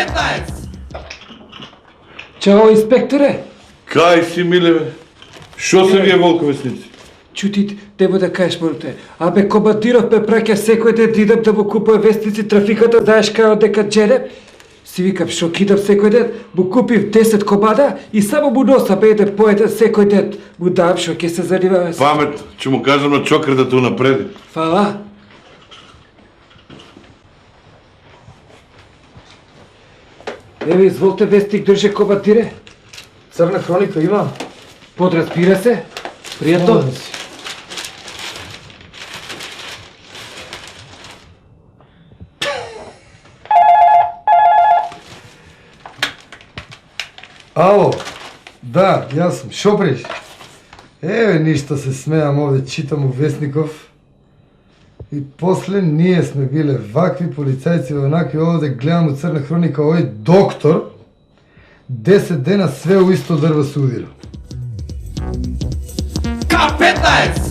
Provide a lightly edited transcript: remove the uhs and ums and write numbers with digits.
K15! Чао, инспекторе! Кај си, миле, бе? Шо се вие волковесници? Чути, треба да кажеш, моите. Абе, командиров ме праќа секој ден да идам да му купувам вестници, трафиката, знаеш кај дека джелем? Си викам, шо кидам секој ден, му купив 10 комада и само му носам еден по еден секој ден. Му дам шо ќе се занимава. Памет, ќе му кажам на чокер да те унапреди. Фала. Еве, изволте вестник држе командире. Црна хроника има? Подразбира се. Пријатно. Ало, да, јас сум. Шо приш? Еве, ништо се смеам овде, читам у Вестников. И после ние сме биле вакви полицајци, онакви овде, гледам у Црна хроника, овој доктор 10 дена све у исто дрво се удира. K15!